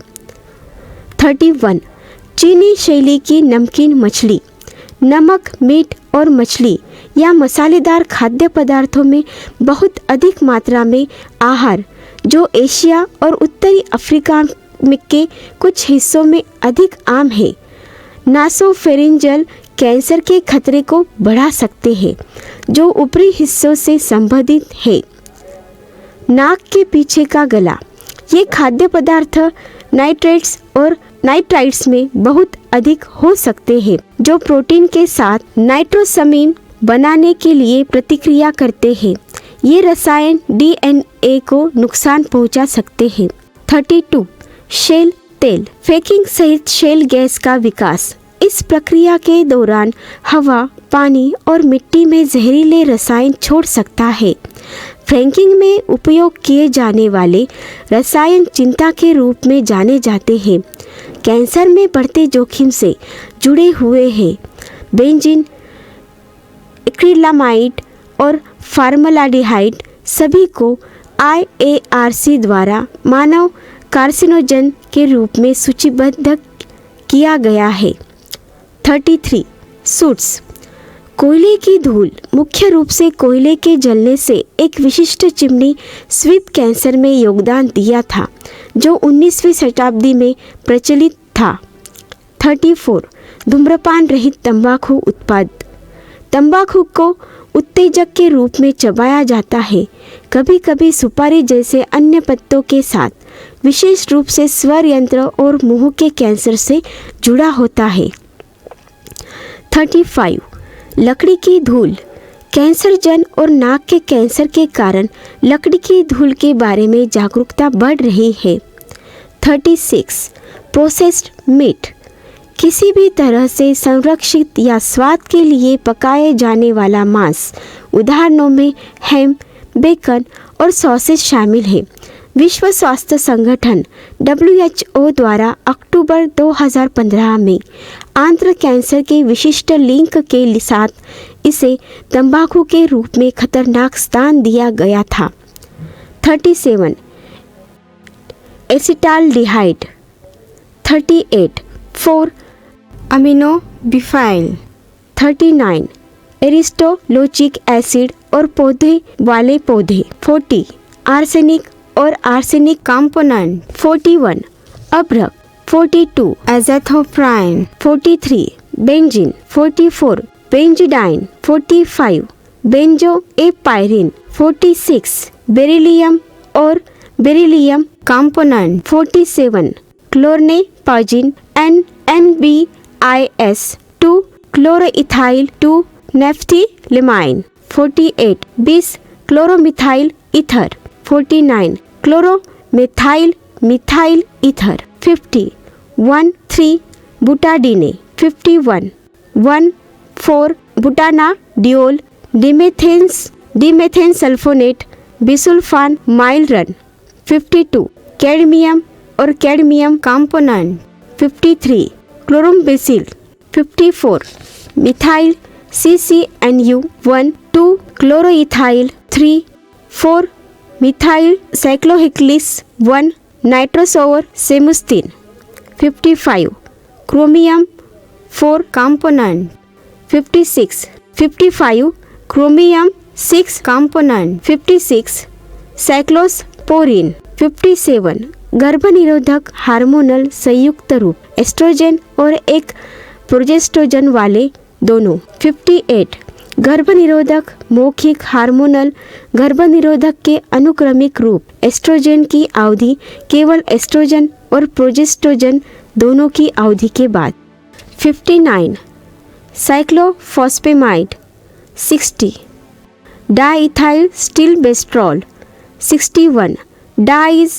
31 चीनी शैली की नमकीन मछली। नमक, मीठ और मछली या मसालेदार खाद्य पदार्थों में बहुत अधिक मात्रा में आहार, जो एशिया और उत्तरी अफ्रीका के कुछ हिस्सों में अधिक आम है, नासोफेरिंजियल कैंसर के खतरे को बढ़ा सकते हैं, जो ऊपरी हिस्सों से संबंधित है। नाक के पीछे का गला। ये खाद्य पदार्थ नाइट्रेट्स और नाइट्राइट्स में बहुत अधिक हो सकते हैं, जो प्रोटीन के साथ नाइट्रोसमीन बनाने के लिए प्रतिक्रिया करते हैं। ये रसायन DNA को नुकसान पहुंचा सकते हैं। 32 शेल तेल। फ्रैकिंग सहित शेल गैस का विकास। इस प्रक्रिया के दौरान हवा, पानी और मिट्टी में जहरीले रसायन छोड़ सकता है। फ्रैकिंग में उपयोग किए जाने वाले रसायन चिंता के रूप में जाने जाते हैं, कैंसर में बढ़ते जोखिम से जुड़े हुए हैं। बेंजीन, एक्रिलामाइड और फार्मलाडिहाइड सभी को IARC द्वारा मानव कार्सिनोजन के रूप में सूचीबद्ध किया गया है। 33 सूट्स। कोयले की धूल। मुख्य रूप से कोयले के जलने से एक विशिष्ट चिमनी स्वीप कैंसर में योगदान दिया था, जो 19वीं शताब्दी में प्रचलित था। 34 धूम्रपान रहित तंबाकू उत्पाद। तंबाकू को उत्तेजक के रूप में चबाया जाता है, कभी कभी सुपारी जैसे अन्य पत्तों के साथ, विशेष रूप से स्वर यंत्र और मुंह के कैंसर से जुड़ा होता है। 35 लकड़ी की धूल। कैंसर जन और नाक के कैंसर के कारण लकड़ी की धूल के बारे में जागरूकता बढ़ रही है। 36 प्रोसेस्ड मीट। किसी भी तरह से संरक्षित या स्वाद के लिए पकाए जाने वाला मांस, उदाहरणों में हैम, बेकन और सॉसेज शामिल है। विश्व स्वास्थ्य संगठन WHO द्वारा अक्टूबर 2015 में आंत्र कैंसर के विशिष्ट लिंक के साथ इसे तंबाकू के रूप में खतरनाक स्थान दिया गया था। 37 एसिटाल्डिहाइड। 38 4 अमीनो बिफाइल। 39 एरिस्टोलोचिक एसिड और पौधे वाले पौधे। 40 आर्सेनिक और आर्सेनिक कंपोनेंट। 41 अभ्रक। 42 azathioprine. 43 benzene. 44 benzidine. 45 benzo a pyrene. 46 beryllium और beryllium component. 47 chlornaphazine NBIS 2 chloroethyl 2 naphthylamine. 48 20 chloromethyl ether. 49 chloromethyl methyl ether. 50 1,3 butadiene. 51 1,4 butanediol dimethanesulfonate busulfan Myleran. 52 cadmium और cadmium component. 53 chlorambucil. 54 methyl CCNU1 2 chloroethyl 3 4 methyl cyclohexyl 1 nitrosourea semustine. 55 chromium 4 component. 56 55 chromium 6 component, 56 cyclosporin, 57 गर्भनिरोधक hormonal संयुक्त रूप एस्ट्रोजन और एक प्रोजेस्टेरोन वाले दोनों, 58 गर्भनिरोधक मौखिक हार्मोनल गर्भनिरोधक के अनुक्रमिक रूप एस्ट्रोजन की अवधि केवल एस्ट्रोजन और प्रोजेस्टेरोन दोनों की अवधि के बाद, 59 cyclophosphamide, 60 diethylstilbestrol, 61 dyes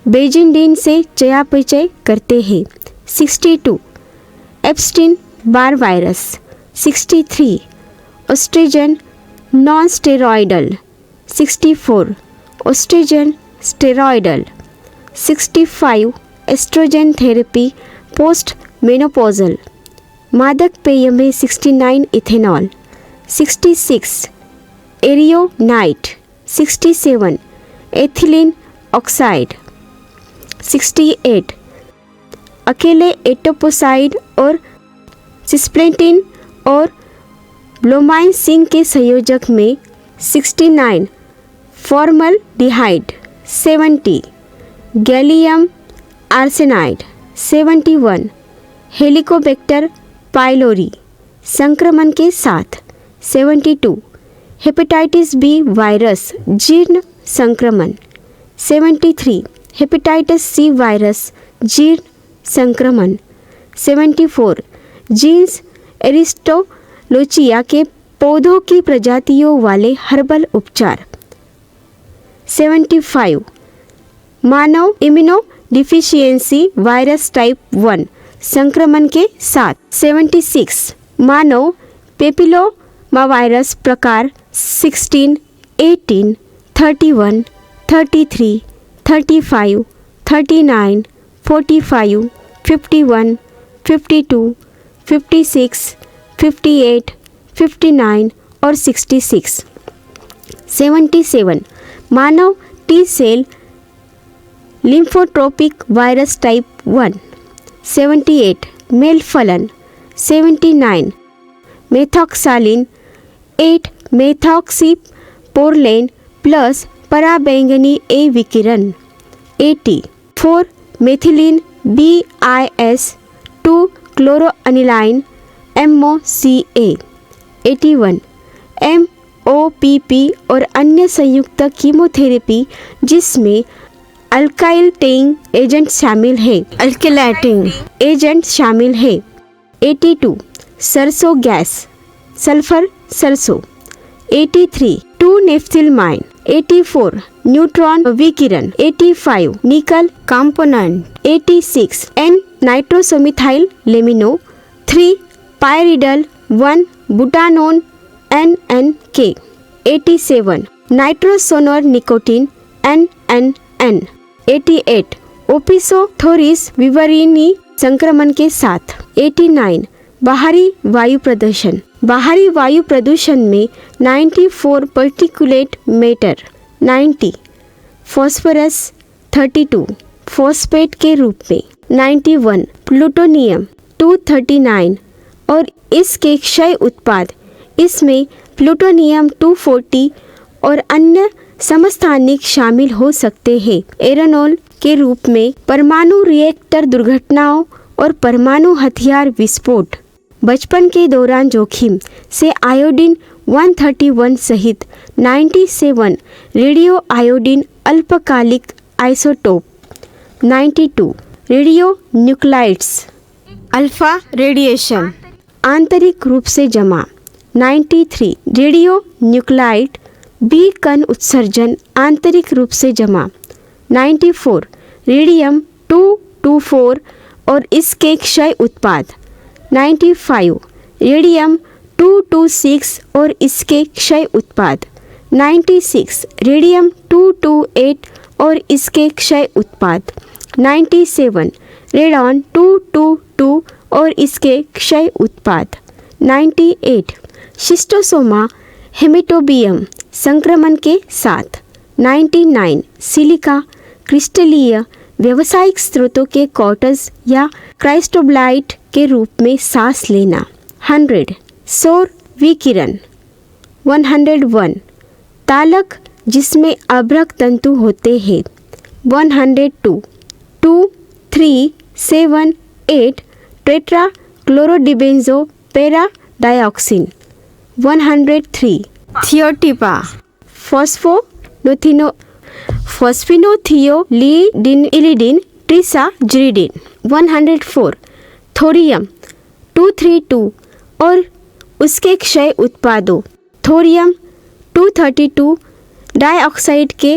benzidine से चयापचय करते हैं, 62 Epstein Barr virus, 63 oestrogen non steroidal, 64 oestrogen steroidal, 65 oestrogen therapy postmenopausal, मादक पेय में 69 इथेनॉल, 66 एरियोनाइट, 67 एथिलीन ऑक्साइड, 68 अकेले एटोपोसाइड और सिस्प्लेटिन और ब्रोमाइन सिंह के संयोजक में, 69 formaldehyde, 70 gallium arsenide, 71 Helicobacter pylori संक्रमण के साथ, 72 हेपेटाइटिस बी वायरस जीर्ण संक्रमण, 73 हेपेटाइटिस सी वायरस जीर्ण संक्रमण, 74 जीन्स एरिस्टोलोचिया के पौधों की प्रजातियों वाले हर्बल उपचार, 75 मानव इम्यूनो डिफिशियंसी वायरस टाइप 1 संक्रमण के साथ, 76 मानव पेपिलोमा वायरस प्रकार 16, 18, 31, 33, 35, 39, 45, 51, 52, 56, 58, 59 और 66, 77 मानव T cell lymphotropic virus type 1, 78 melphalan, 79 मेथॉक्सालिन 8 मेथॉक्सीपोरलेन plus पराबैंगनी ए विकिरण, 80 4 मेथिलीन BIS 2 क्लोरोअनिलाइन MOCA, 81 MOPP और अन्य संयुक्त कीमोथेरेपी जिसमें अल्काइलेटिंग एजेंट शामिल है, अल्किलेटिंग एजेंट शामिल है, 82 सरसों गैस सल्फर सरसों, 83 2 नेफ्थिलमाइन, 84 न्यूट्रॉन विकिरण, 85 nickel component, 86 N nitrosomethyl amino, 3 pyridyl 1 butanone NNK, 87 nitrosonornicotine NNN, 88 Opisthorchis viverrini संक्रमण के साथ, 89 बाहरी वायु प्रदूषण, बाहरी वायु प्रदूषण में 94 पार्टिकुलेट मैटर, 90 फॉस्फोरस 32 फॉस्फेट के रूप में, 91 प्लूटोनियम 239 और इसके क्षय उत्पाद, इसमें प्लूटोनियम 240 और अन्य समस्थानिक शामिल हो सकते हैं। एरोनॉल के रूप में परमाणु रिएक्टर दुर्घटनाओं और परमाणु हथियार विस्फोट, बचपन के दौरान जोखिम से आयोडीन 131 सहित 97 रेडियो आयोडीन अल्पकालिक isotope, 92 radio nuclides alpha radiation आंतरिक रूप से जमा, 93 रेडियो न्यूक्लाइड बी कण उत्सर्जन आंतरिक रूप से जमा, 94 रेडियम 224 और इसके क्षय उत्पाद, 95 रेडियम 226 और इसके क्षय उत्पाद, 96 रेडियम 228 और इसके क्षय उत्पाद, 97 रेडॉन 222 और इसके क्षय उत्पाद, 98 शिस्टोसोमा हेमेटोबियम संक्रमण के साथ, 99 सिलिका क्रिस्टलीय व्यावसायिक स्रोतों के कॉर्टस या क्राइस्टोब्लाइट के रूप में सांस लेना, 100 सौर विकिरण 101 तालक जिसमें अभ्रक तंतु होते हैं। 102 2, 3, 7, 8 टेट्रा क्लोरोडिबेंजो पेरा डाइऑक्सिन। 103 थियोटिपा फॉस्फिनोथियोलिडिन ट्रिसाजिडिन। 104 थोरियम 232 और उसके क्षय उत्पादों थोरियम 232 डाइऑक्साइड के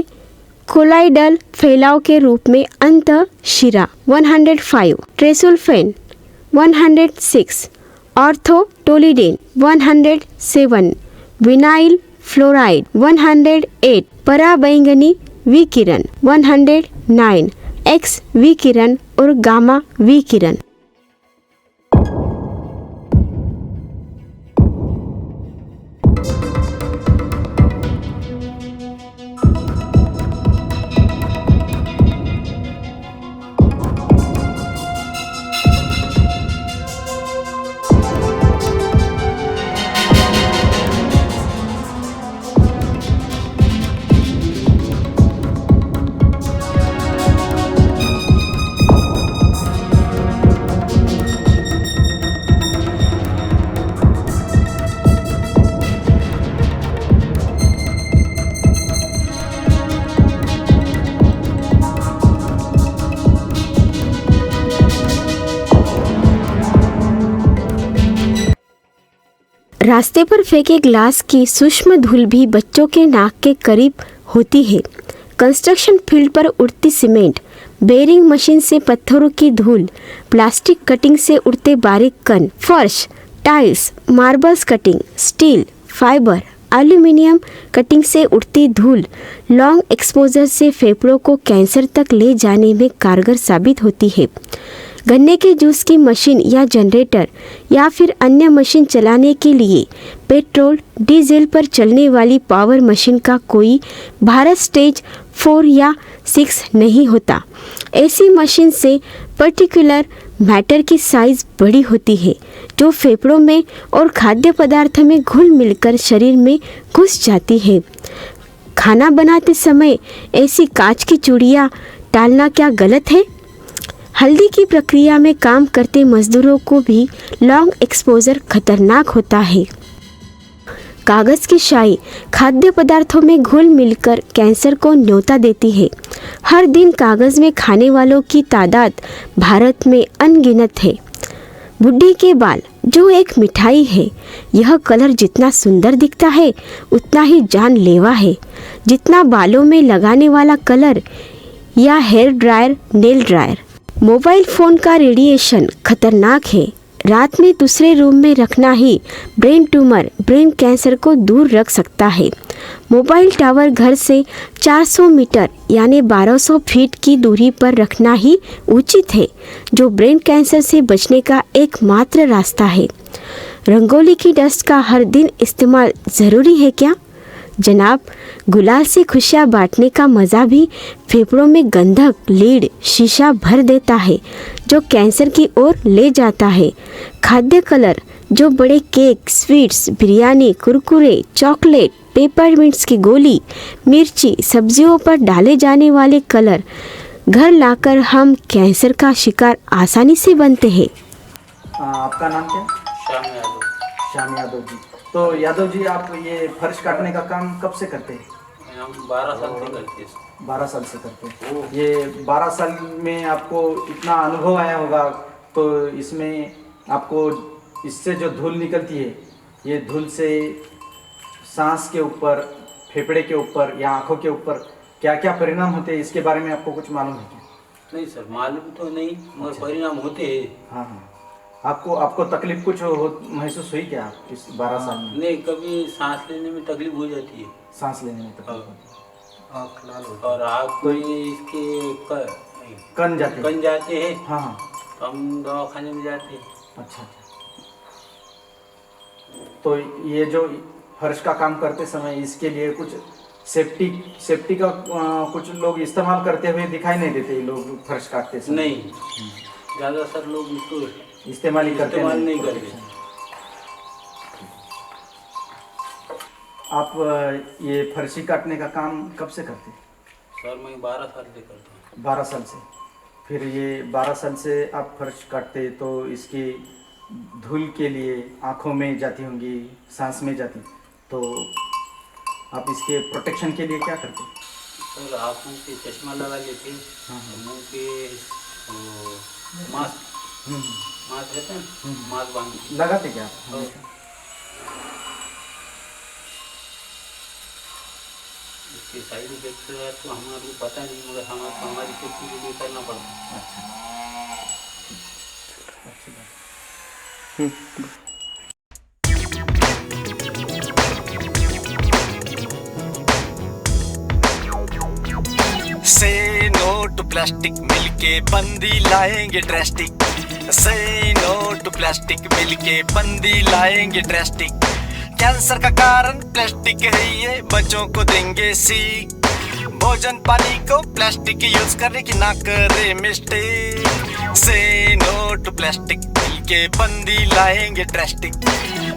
कोलाइडल फैलाव के रूप में अंतःशिरा। 105 ट्रेसुल्फेन। 106 ऑर्थोटोलिडेन। 107 विनाइल फ्लोराइड। 108 पराबैंगनी विकिरण। 109 एक्स विकिरण और गामा विकिरण। रास्ते पर फेंके ग्लास की सूक्ष्म धूल भी बच्चों के नाक के करीब होती है। कंस्ट्रक्शन फील्ड पर उड़ती सीमेंट, बेरिंग मशीन से पत्थरों की धूल, प्लास्टिक कटिंग से उड़ते बारीक कण, फर्श, tiles, marbles cutting, steel, fibre, aluminium cutting से उड़ती धूल लॉन्ग एक्सपोजर से फेफड़ों को कैंसर तक ले जाने में कारगर साबित होती है। गन्ने के जूस की मशीन या जनरेटर या फिर अन्य मशीन चलाने के लिए पेट्रोल डीजल पर चलने वाली पावर मशीन का कोई भारत स्टेज 4 या 6 नहीं होता। ऐसी मशीन से पर्टिकुलर मैटर की साइज बड़ी होती है जो फेफड़ों में और खाद्य पदार्थ में घुल मिलकर शरीर में घुस जाती है। खाना बनाते समय ऐसी कांच की चूड़ियाँ टालना क्या गलत है? हल्दी की प्रक्रिया में काम करते मजदूरों को भी लॉन्ग एक्सपोजर खतरनाक होता है। कागज़ की स्याही खाद्य पदार्थों में घुल मिलकर कैंसर को न्योता देती है। हर दिन कागज़ में खाने वालों की तादाद भारत में अनगिनत है। बुढ़ी के बाल जो एक मिठाई है, यह कलर जितना सुंदर दिखता है उतना ही जानलेवा है। जितना बालों में लगाने वाला कलर या hair dryer, nail dryer. Mobile phone का रेडिएशन खतरनाक है। रात में दूसरे रूम में रखना ही ब्रेन ट्यूमर, ब्रेन कैंसर को दूर रख सकता है। मोबाइल टावर घर से 400 मीटर यानी 1200 फीट की दूरी पर रखना ही उचित है, जो ब्रेन कैंसर से बचने का एकमात्र रास्ता है। रंगोली की डस्ट का हर दिन इस्तेमाल ज़रूरी है क्या? जनाब, गुलाल से खुशियाँ बांटने का मज़ा भी फेफड़ों में गंधक, लीड, शीशा भर देता है जो कैंसर की ओर ले जाता है। खाद्य कलर जो बड़े cake, sweets, biryani, Kurkure, chocolate, peppermints की गोली, मिर्ची, सब्जियों पर डाले जाने वाले कलर घर लाकर हम कैंसर का शिकार आसानी से बनते हैं। आपका नाम क्या? श्याम यादव। श्याम यादव जी। तो यादव जी, आप ये फर्श काटने का काम कब से करते हैं? हम 12 साल से करते हैं। 12 साल से करते हैं। ये 12 साल में आपको इतना अनुभव आया होगा, तो इसमें आपको इससे जो धूल निकलती है, ये धूल से सांस के ऊपर, फेफड़े के ऊपर या आँखों के ऊपर क्या क्या परिणाम होते हैं, इसके बारे में आपको कुछ मालूम है क्या? नहीं सर, मालूम तो नहीं, मगर परिणाम होते हैं। हाँ हाँ। आपको तकलीफ कुछ महसूस हुई क्या इस 12 साल में? नहीं, कभी सांस लेने में तकलीफ हो जाती है। सांस लेने में तकलीफ होती है। आँख लाल होती है और आँख तो ये इसके कन जाते हैं। हाँ हाँ। तो हम दवाखाने में जाते हैं। अच्छा। तो ये जो फर्श का काम करते समय इसके लिए कुछ सेफ्टी का कुछ लोग इस्तेमाल करते हुए दिखाई नहीं देते लोग फर्श काटते समय? नहीं, ज़्यादातर लोग इसको इस्तेमाल नहीं करते। आप ये फर्शी काटने का काम कब से करते हैं? सर मैं 12 साल से करता हूँ। 12 साल से। फिर ये 12 साल से आप फर्श काटते तो इसकी धूल के लिए आँखों में जाती होंगी, सांस में जाती, तो आप इसके प्रोटेक्शन के लिए क्या करते? सर आँखों के चश्मा लगा लेते, मुँह के मास्क रहते हैं, मास्क बांधते। लगाते क्या आप? और इसके साइड इफेक्ट तो हमारे को पता नहीं, मगर हमारी सेफ्टी के लिए करना पड़ता है। अच्छी बात। से नो टू प्लास्टिक मिलके बंदी लाएंगे ड्रास्टिक। से नो टू प्लास्टिक मिलके बंदी लाएंगे ड्रास्टिक। कैंसर का कारण प्लास्टिक है, ये बच्चों को देंगे सीख। भोजन पानी को प्लास्टिक यूज करने की ना करे मिस्टेक। से नो टू प्लास्टिक मिलके बंदी लाएंगे ड्रास्टिक।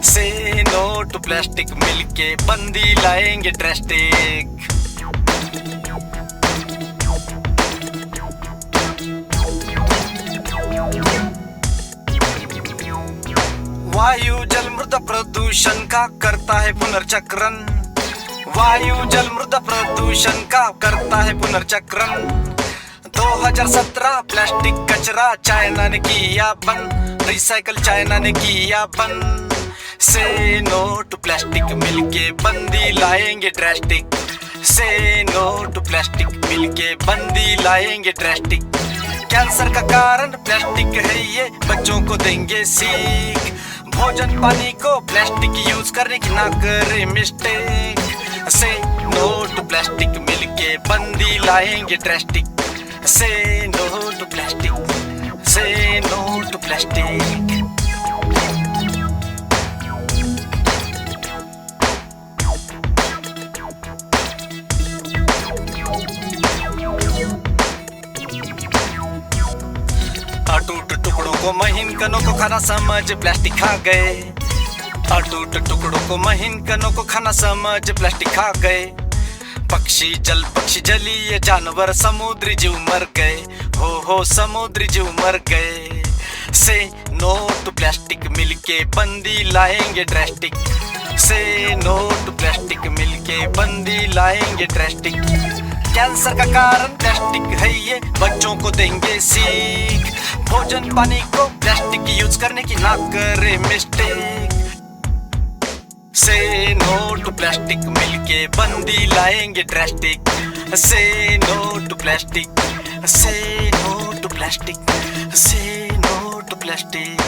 से नो टू प्लास्टिक मिलके बंदी लाएंगे ड्रास्टिक। वायु जल मृदा प्रदूषण का करता है पुनर्चक्रण। वायु जल मृदा प्रदूषण का करता है पुनर्चक्रण। 2017 प्लास्टिक कचरा चाइना ने किया बंद, रिसाइकल चाइना ने किया बंद। से नो टू प्लास्टिक मिलके बंदी लाएंगे ड्रास्टिक। से नो टू प्लास्टिक मिलके बंदी लाएंगे ड्रास्टिक। कैंसर का कारण प्लास्टिक है, ये बच्चों को देंगे सीख। भोजन पानी को प्लास्टिक यूज करने की ना करे मिस्टेक। से नो टू प्लास्टिक मिलके बंदी लाएंगे ड्रास्टिक। से नो टू प्लास्टिक। से नो टू प्लास्टिक। अटूट टुकड़ों को महीन कणों को खाना समझ प्लास्टिक खा गए। अटूट टुकड़ों को महीन कणों को खाना समझ प्लास्टिक खा गए। पक्षी जलीय जानवर समुद्री जीव मर गए। हो समुद्री जीव मर गए। से नो टू प्लास्टिक मिलके बंदी लाएंगे ड्रास्टिक। से नो टू प्लास्टिक मिलके बंदी लाएंगे ड्रास्टिक। कैंसर का कारण प्लास्टिक है, ये बच्चों को देंगे सीख। भोजन पानी को प्लास्टिक यूज करने की ना करे मिस्टेक। से नो टू प्लास्टिक मिलके बंदी लाएंगे ड्रास्टिक। से नो टू प्लास्टिक। से नो टू प्लास्टिक। से नो टू प्लास्टिक।